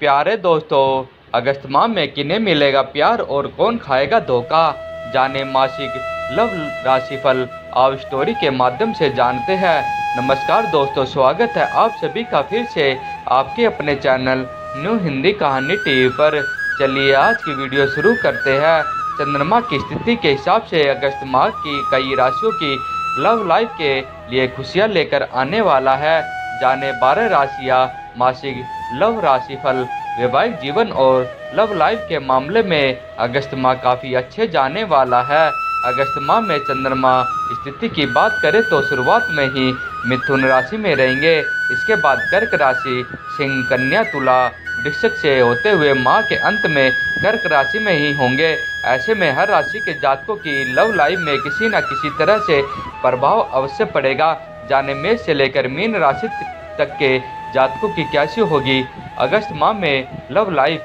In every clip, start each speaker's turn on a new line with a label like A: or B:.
A: प्यारे दोस्तों, अगस्त माह में किन्हें मिलेगा प्यार और कौन खाएगा धोखा? जाने मासिक लव राशिफल आप स्टोरी के माध्यम से जानते हैं। नमस्कार दोस्तों, स्वागत है आप सभी का फिर से आपके अपने चैनल न्यू हिंदी कहानी टीवी पर। चलिए आज की वीडियो शुरू करते हैं। चंद्रमा की स्थिति के हिसाब से अगस्त माह की कई राशियों की लव लाइफ के लिए खुशियां लेकर आने वाला है। जाने 12 राशियां मासिक लव राशिफल। वैवाहिक जीवन और लव लाइफ के मामले में अगस्त माह काफ़ी अच्छे जाने वाला है। अगस्त माह में चंद्रमा स्थिति की बात करें तो शुरुआत में ही मिथुन राशि में रहेंगे। इसके बाद कर्क राशि, सिंह, कन्या, तुला, वृश्चिक से होते हुए माह के अंत में कर्क राशि में ही होंगे। ऐसे में हर राशि के जातकों की लव लाइफ में किसी न किसी तरह से प्रभाव अवश्य पड़ेगा। जाने मेष से लेकर मीन राशि तक के जातकों की कैसी होगी अगस्त माह में लव लाइफ।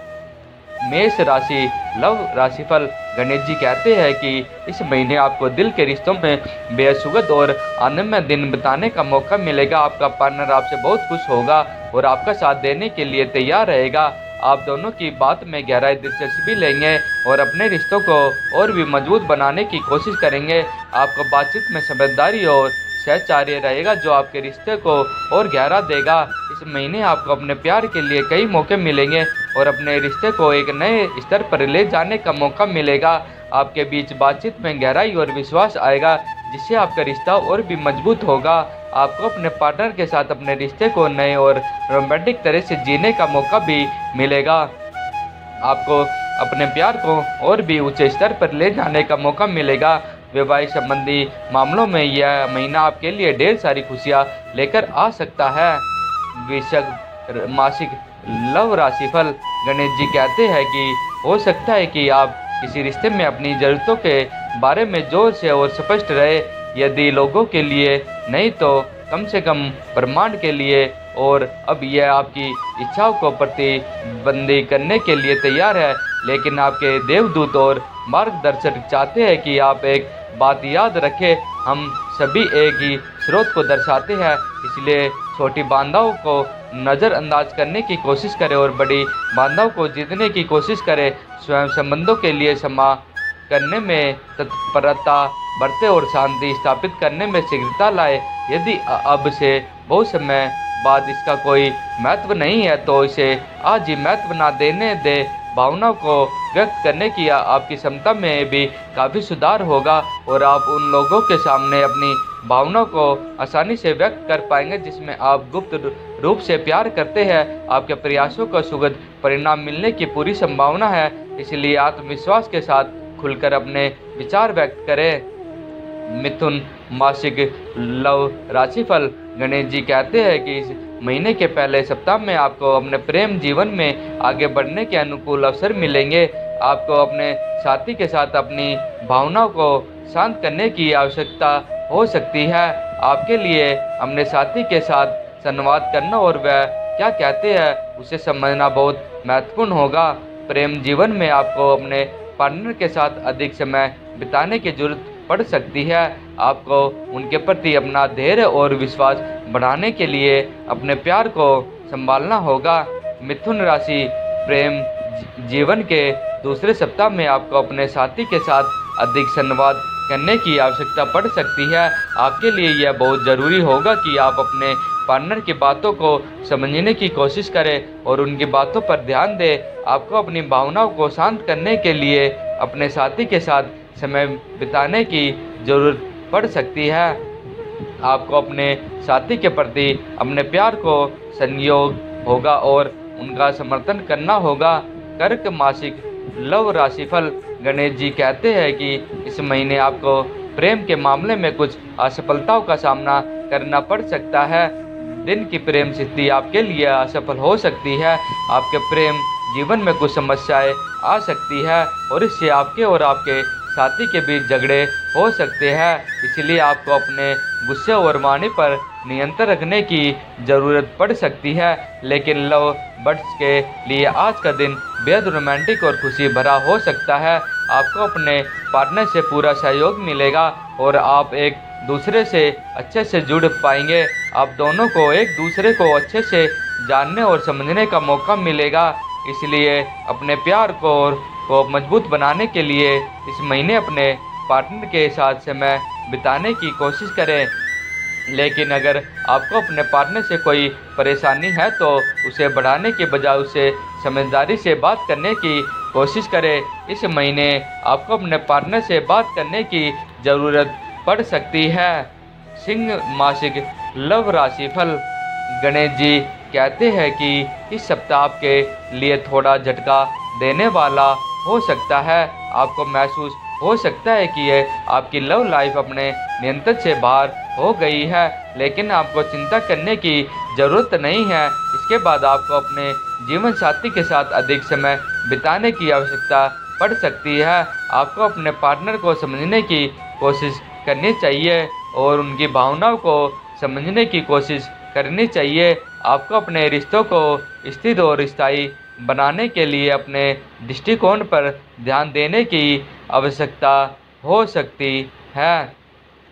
A: मेष राशि लव राशिफल। गणेश जी कहते हैं कि इस महीने आपको दिल के रिश्तों में बेहद सुखद और आनंदमय दिन बिताने का मौका मिलेगा। आपका पार्टनर आपसे बहुत खुश होगा और आपका साथ देने के लिए तैयार रहेगा। आप दोनों की बात में गहराई दिलचस्पी लेंगे और अपने रिश्तों को और भी मजबूत बनाने की कोशिश करेंगे। आपको बातचीत में समझदारी और सहचार्य रहेगा जो आपके रिश्ते को और गहरा देगा। इस महीने आपको अपने प्यार के लिए कई मौके मिलेंगे और अपने रिश्ते को एक नए स्तर पर ले जाने का मौका मिलेगा। आपके बीच बातचीत में गहराई और विश्वास आएगा जिससे आपका रिश्ता और भी मजबूत होगा। आपको अपने पार्टनर के साथ अपने रिश्ते को नए और रोमांटिक तरह से जीने का मौका भी मिलेगा। आपको अपने प्यार को और भी ऊंचे स्तर पर ले जाने का मौका मिलेगा। वैवाहिक संबंधी मामलों में यह महीना आपके लिए ढेर सारी खुशियां लेकर आ सकता है। वृश्चिक मासिक लव राशिफल। गणेश जी कहते हैं कि हो सकता है कि आप किसी रिश्ते में अपनी ज़रूरतों के बारे में जोर से और स्पष्ट रहे। यदि लोगों के लिए नहीं तो कम से कम प्रमाण के लिए, और अब यह आपकी इच्छाओं को प्रतिबंधित करने के लिए तैयार है। लेकिन आपके देवदूत और मार्गदर्शक चाहते हैं कि आप एक बात याद रखें, हम सभी एक ही स्रोत को दर्शाते हैं, इसलिए छोटी बाधाओं को नज़रअंदाज करने की कोशिश करें और बड़ी बाधाओं को जीतने की कोशिश करें। स्वयं संबंधों के लिए क्षमा करने में तत्परता बरते और शांति स्थापित करने में शीघ्रता लाए। यदि अब से बहुत समय बाद इसका कोई महत्व नहीं है तो इसे आज ही महत्व ना देने दे। भावनाओं को व्यक्त करने की आपकी क्षमता में भी काफ़ी सुधार होगा और आप उन लोगों के सामने अपनी भावनाओं को आसानी से व्यक्त कर पाएंगे जिसमें आप गुप्त रूप से प्यार करते हैं। आपके प्रयासों का सुखद परिणाम मिलने की पूरी संभावना है, इसलिए आत्मविश्वास के साथ खुलकर अपने विचार व्यक्त करें। मिथुन मासिक लव राशिफल। गणेश जी कहते हैं कि इस महीने के पहले सप्ताह में आपको अपने प्रेम जीवन में आगे बढ़ने के अनुकूल अवसर मिलेंगे। आपको अपने साथी के साथ अपनी भावनाओं को शांत करने की आवश्यकता हो सकती है। आपके लिए अपने साथी के साथ संवाद करना और वह क्या कहते हैं उसे समझना बहुत महत्वपूर्ण होगा। प्रेम जीवन में आपको अपने पार्टनर के साथ अधिक समय बिताने की जरूरत पड़ सकती है। आपको उनके प्रति अपना धैर्य और विश्वास बढ़ाने के लिए अपने प्यार को संभालना होगा। मिथुन राशि प्रेम जीवन के दूसरे सप्ताह में आपको अपने साथी के साथ अधिक संवाद करने की आवश्यकता पड़ सकती है। आपके लिए यह बहुत ज़रूरी होगा कि आप अपने पार्टनर की बातों को समझने की कोशिश करें और उनकी बातों पर ध्यान दें। आपको अपनी भावनाओं को शांत करने के लिए अपने साथी के साथ समय बिताने की ज़रूरत पड़ सकती है। आपको अपने साथी के प्रति अपने प्यार को संयोग होगा और उनका समर्थन करना होगा। कर्क मासिक लव राशिफल। गणेश जी कहते हैं कि इस महीने आपको प्रेम के मामले में कुछ असफलताओं का सामना करना पड़ सकता है। दिन की प्रेम स्थिति आपके लिए असफल हो सकती है। आपके प्रेम जीवन में कुछ समस्याएं आ सकती है और इससे आपके और आपके साथी के बीच झगड़े हो सकते हैं। इसलिए आपको अपने गुस्से और वाणी पर नियंत्रण रखने की ज़रूरत पड़ सकती है। लेकिन लव बर्ड्स के लिए आज का दिन बेहद रोमांटिक और खुशी भरा हो सकता है। आपको अपने पार्टनर से पूरा सहयोग मिलेगा और आप एक दूसरे से अच्छे से जुड़ पाएंगे। आप दोनों को एक दूसरे को अच्छे से जानने और समझने का मौका मिलेगा। इसलिए अपने प्यार को मजबूत बनाने के लिए इस महीने अपने पार्टनर के साथ समय बिताने की कोशिश करें। लेकिन अगर आपको अपने पार्टनर से कोई परेशानी है तो उसे बढ़ाने के बजाय उसे समझदारी से बात करने की कोशिश करें। इस महीने आपको अपने पार्टनर से बात करने की ज़रूरत पड़ सकती है। सिंह मासिक लव राशिफल। गणेश जी कहते हैं कि इस सप्ताह आपके लिए थोड़ा झटका देने वाला हो सकता है। आपको महसूस हो सकता है कि यह आपकी लव लाइफ अपने नियंत्रण से बाहर हो गई है, लेकिन आपको चिंता करने की ज़रूरत नहीं है। इसके बाद आपको अपने जीवन साथी के साथ अधिक समय बिताने की आवश्यकता पड़ सकती है। आपको अपने पार्टनर को समझने की कोशिश करनी चाहिए और उनकी भावनाओं को समझने की कोशिश करनी चाहिए। आपको अपने रिश्तों को स्थिर और स्थायी बनाने के लिए अपने दृष्टिकोण पर ध्यान देने की आवश्यकता हो सकती है।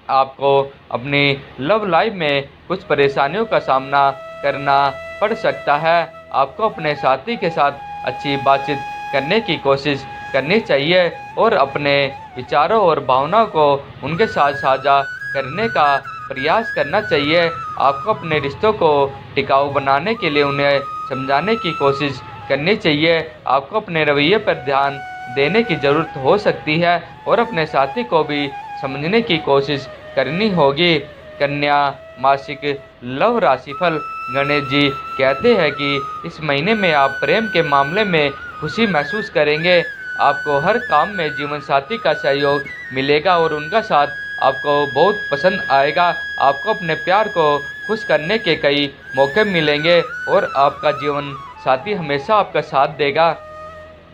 A: आपको अपनी लव लाइफ में कुछ परेशानियों का सामना करना पड़ सकता है। आपको अपने साथी के साथ अच्छी बातचीत करने की कोशिश करनी चाहिए और अपने विचारों और भावनाओं को उनके साथ साझा करने का प्रयास करना चाहिए। आपको अपने रिश्तों को टिकाऊ बनाने के लिए उन्हें समझाने की कोशिश करनी चाहिए। आपको अपने रवैये पर ध्यान देने की ज़रूरत हो सकती है और अपने साथी को भी समझने की कोशिश करनी होगी। कन्या मासिक लव राशिफल। गणेश जी कहते हैं कि इस महीने में आप प्रेम के मामले में खुशी महसूस करेंगे। आपको हर काम में जीवन साथी का सहयोग मिलेगा और उनका साथ आपको बहुत पसंद आएगा। आपको अपने प्यार को खुश करने के कई मौके मिलेंगे और आपका जीवन साथी हमेशा आपका साथ देगा।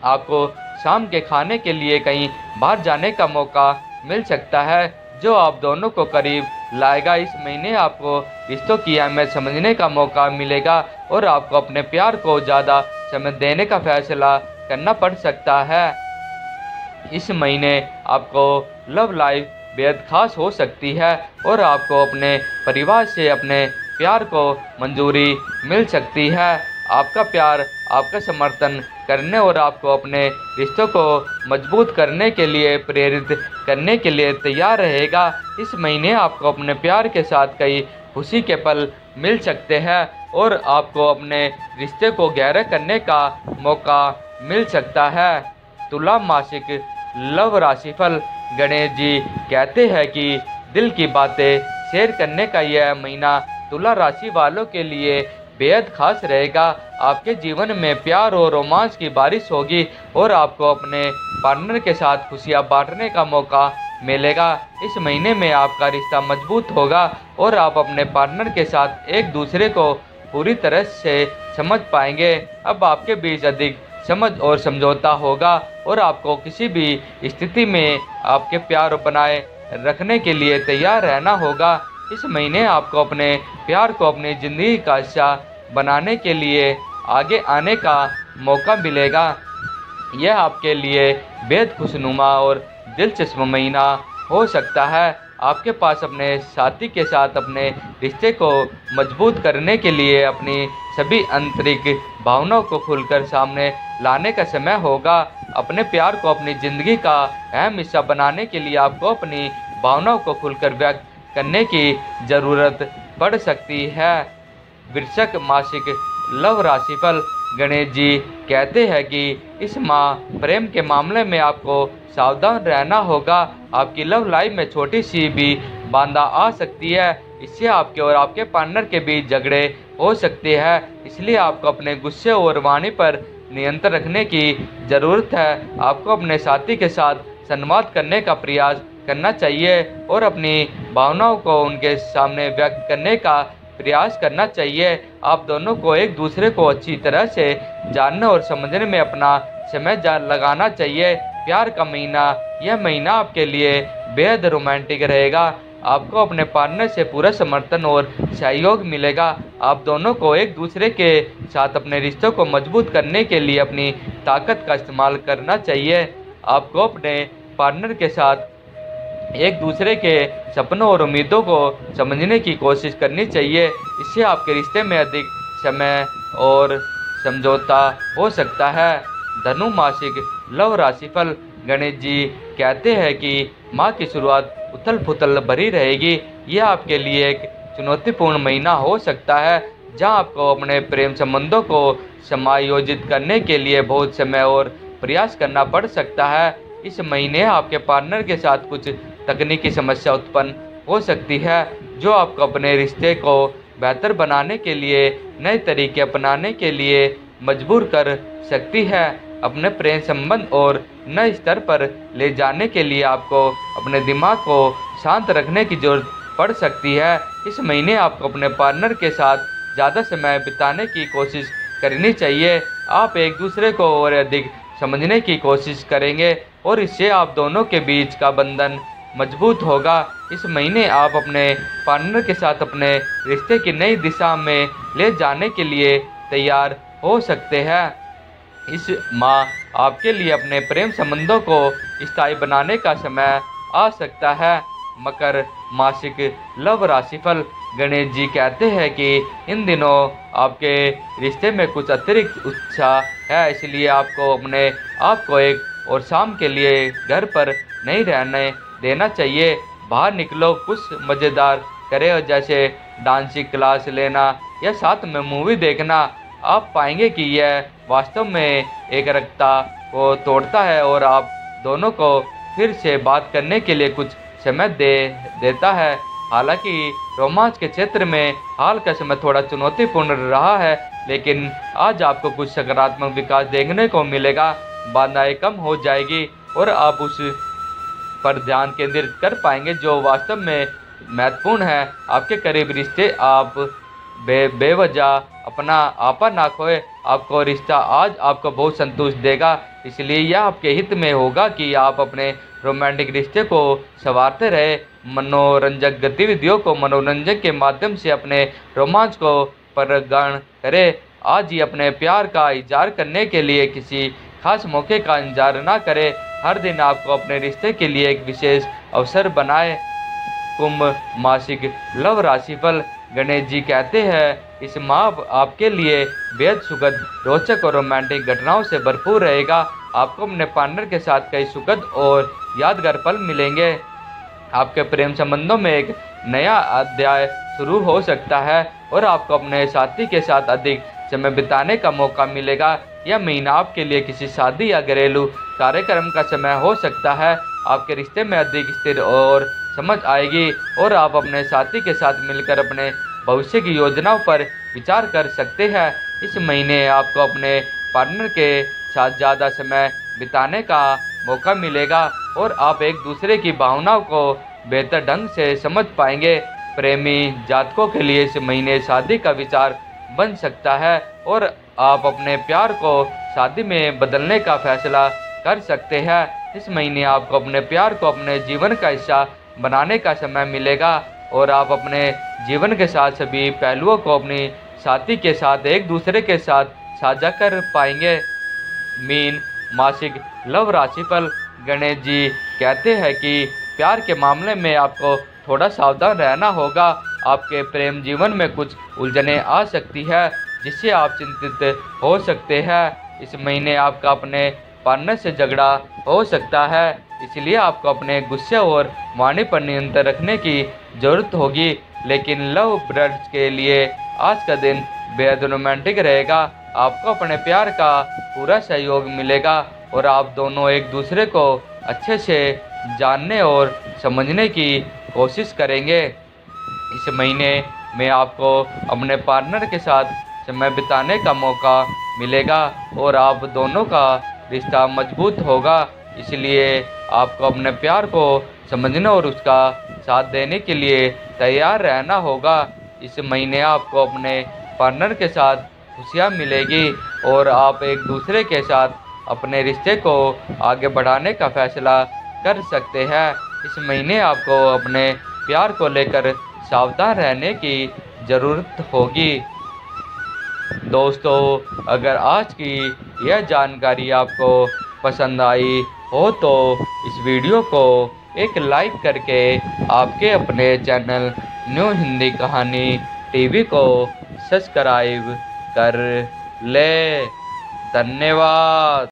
A: आपको शाम के खाने के लिए कहीं बाहर जाने का मौका मिल सकता है जो आप दोनों को करीब लाएगा। इस महीने आपको रिश्तों की अहमियत समझने का मौका मिलेगा और आपको अपने प्यार को ज़्यादा समय देने का फैसला करना पड़ सकता है। इस महीने आपको लव लाइफ बेहद खास हो सकती है और आपको अपने परिवार से अपने प्यार को मंजूरी मिल सकती है। आपका प्यार आपका समर्थन करने और आपको अपने रिश्तों को मजबूत करने के लिए प्रेरित करने के लिए तैयार रहेगा। इस महीने आपको अपने प्यार के साथ कई खुशी के पल मिल सकते हैं और आपको अपने रिश्ते को गहरा करने का मौका मिल सकता है। तुला मासिक लव राशिफल। गणेश जी कहते हैं कि दिल की बातें शेयर करने का यह महीना तुला राशि वालों के लिए बेहद खास रहेगा। आपके जीवन में प्यार और रोमांस की बारिश होगी और आपको अपने पार्टनर के साथ खुशियां बांटने का मौका मिलेगा। इस महीने में आपका रिश्ता मजबूत होगा और आप अपने पार्टनर के साथ एक दूसरे को पूरी तरह से समझ पाएंगे। अब आपके बीच अधिक समझ और समझौता होगा और आपको किसी भी स्थिति में आपके प्यार बनाए रखने के लिए तैयार रहना होगा। इस महीने आपको अपने प्यार को अपनी ज़िंदगी का हिस्सा बनाने के लिए आगे आने का मौका मिलेगा। यह आपके लिए बेहद खुशनुमा और दिलचस्प महीना हो सकता है। आपके पास अपने साथी के साथ अपने रिश्ते को मजबूत करने के लिए अपनी सभी आंतरिक भावनाओं को खुलकर सामने लाने का समय होगा। अपने प्यार को अपनी ज़िंदगी का अहम हिस्सा बनाने के लिए आपको अपनी भावनाओं को खुलकर व्यक्त करने की ज़रूरत पड़ सकती है। वृश्चिक मासिक लव राशिफल। गणेश जी कहते हैं कि इस माह प्रेम के मामले में आपको सावधान रहना होगा। आपकी लव लाइफ में छोटी सी भी बाधा आ सकती है। इससे आपके और आपके पार्टनर के बीच झगड़े हो सकते हैं। इसलिए आपको अपने गुस्से और वाणी पर नियंत्रण रखने की ज़रूरत है। आपको अपने साथी के साथ संवाद करने का प्रयास करना चाहिए और अपनी भावनाओं को उनके सामने व्यक्त करने का प्रयास करना चाहिए। आप दोनों को एक दूसरे को अच्छी तरह से जानने और समझने में अपना समय लगाना चाहिए। प्यार का महीना, यह महीना आपके लिए बेहद रोमांटिक रहेगा। आपको अपने पार्टनर से पूरा समर्थन और सहयोग मिलेगा। आप दोनों को एक दूसरे के साथ अपने रिश्तों को मजबूत करने के लिए अपनी ताकत का इस्तेमाल करना चाहिए। आपको अपने पार्टनर के साथ एक दूसरे के सपनों और उम्मीदों को समझने की कोशिश करनी चाहिए। इससे आपके रिश्ते में अधिक समय और समझौता हो सकता है। धनु मासिक लव राशिफल। गणेश जी कहते हैं कि माह की शुरुआत उथल पुथल भरी रहेगी। यह आपके लिए एक चुनौतीपूर्ण महीना हो सकता है, जहां आपको अपने प्रेम संबंधों को समायोजित करने के लिए बहुत समय और प्रयास करना पड़ सकता है। इस महीने आपके पार्टनर के साथ कुछ तकनीकी समस्या उत्पन्न हो सकती है, जो आपको अपने रिश्ते को बेहतर बनाने के लिए नए तरीके अपनाने के लिए मजबूर कर सकती है। अपने प्रेम संबंध और नए स्तर पर ले जाने के लिए आपको अपने दिमाग को शांत रखने की जरूरत पड़ सकती है। इस महीने आपको अपने पार्टनर के साथ ज़्यादा समय बिताने की कोशिश करनी चाहिए। आप एक दूसरे को और अधिक समझने की कोशिश करेंगे और इससे आप दोनों के बीच का बंधन मजबूत होगा। इस महीने आप अपने पार्टनर के साथ अपने रिश्ते की नई दिशा में ले जाने के लिए तैयार हो सकते हैं। इस माह आपके लिए अपने प्रेम संबंधों को स्थायी बनाने का समय आ सकता है। मकर मासिक लव राशिफल। गणेश जी कहते हैं कि इन दिनों आपके रिश्ते में कुछ अतिरिक्त उत्साह है, इसलिए आपको अपने आप को एक और शाम के लिए घर पर नहीं रहने देना चाहिए। बाहर निकलो, कुछ मज़ेदार करें, जैसे डांसिंग क्लास लेना या साथ में मूवी देखना। आप पाएंगे कि यह वास्तव में एकरकता को तोड़ता है और आप दोनों को फिर से बात करने के लिए कुछ समय देता है। हालांकि रोमांच के क्षेत्र में हाल का समय थोड़ा चुनौतीपूर्ण रहा है, लेकिन आज आपको कुछ सकारात्मक विकास देखने को मिलेगा। बाधाएं कम हो जाएगी और आप उस पर ध्यान केंद्रित कर पाएंगे जो वास्तव में महत्वपूर्ण है। आपके करीब रिश्ते आप बेवजह अपना आपा ना खोए। आपको रिश्ता आज आपको बहुत संतुष्ट देगा, इसलिए यह आपके हित में होगा कि आप अपने रोमांटिक रिश्ते को संवारते रहे। मनोरंजक गतिविधियों को मनोरंजन के माध्यम से अपने रोमांच को प्रगाढ़ करें। आज ही अपने प्यार का इजहार करने के लिए किसी खास मौके का इंतजार न करें। हर दिन आपको अपने रिश्ते के लिए एक विशेष अवसर बनाएं। कुंभ मासिक लव राशिफल। गणेश जी कहते हैं इस माह आपके लिए बेहद सुखद, रोचक और रोमांटिक घटनाओं से भरपूर रहेगा। आपको अपने पार्टनर के साथ कई सुखद और यादगार पल मिलेंगे। आपके प्रेम संबंधों में एक नया अध्याय शुरू हो सकता है और आपको अपने साथी के साथ अधिक समय बिताने का मौका मिलेगा। यह महीना आपके लिए किसी शादी या घरेलू कार्यक्रम का समय हो सकता है। आपके रिश्ते में अधिक स्थिर और समझ आएगी और आप अपने साथी के साथ मिलकर अपने भविष्य की योजनाओं पर विचार कर सकते हैं। इस महीने आपको अपने पार्टनर के साथ ज़्यादा समय बिताने का मौका मिलेगा और आप एक दूसरे की भावनाओं को बेहतर ढंग से समझ पाएंगे। प्रेमी जातकों के लिए इस महीने शादी का विचार बन सकता है और आप अपने प्यार को शादी में बदलने का फैसला कर सकते हैं। इस महीने आपको अपने प्यार को अपने जीवन का हिस्सा बनाने का समय मिलेगा और आप अपने जीवन के साथ सभी पहलुओं को अपनी साथी के साथ एक दूसरे के साथ साझा कर पाएंगे। मीन मासिक लव राशिफल। गणेश जी कहते हैं कि प्यार के मामले में आपको थोड़ा सावधान रहना होगा। आपके प्रेम जीवन में कुछ उलझनें आ सकती है जिससे आप चिंतित हो सकते हैं। इस महीने आपका अपने पार्टनर से झगड़ा हो सकता है, इसलिए आपको अपने गुस्से और वाणी पर नियंत्रण रखने की जरूरत होगी। लेकिन लव बर्ड्स के लिए आज का दिन बेहद रोमांटिक रहेगा। आपको अपने प्यार का पूरा सहयोग मिलेगा और आप दोनों एक दूसरे को अच्छे से जानने और समझने की कोशिश करेंगे। इस महीने में आपको अपने पार्टनर के साथ समय बिताने का मौका मिलेगा और आप दोनों का रिश्ता मजबूत होगा। इसलिए आपको अपने प्यार को समझने और उसका साथ देने के लिए तैयार रहना होगा। इस महीने आपको अपने पार्टनर के साथ खुशियाँ मिलेगी और आप एक दूसरे के साथ अपने रिश्ते को आगे बढ़ाने का फैसला कर सकते हैं। इस महीने आपको अपने प्यार को लेकर सावधान रहने की ज़रूरत होगी। दोस्तों, अगर आज की यह जानकारी आपको पसंद आई हो तो इस वीडियो को एक लाइक करके आपके अपने चैनल न्यू हिंदी कहानी टीवी को सब्सक्राइब कर ले। धन्यवाद।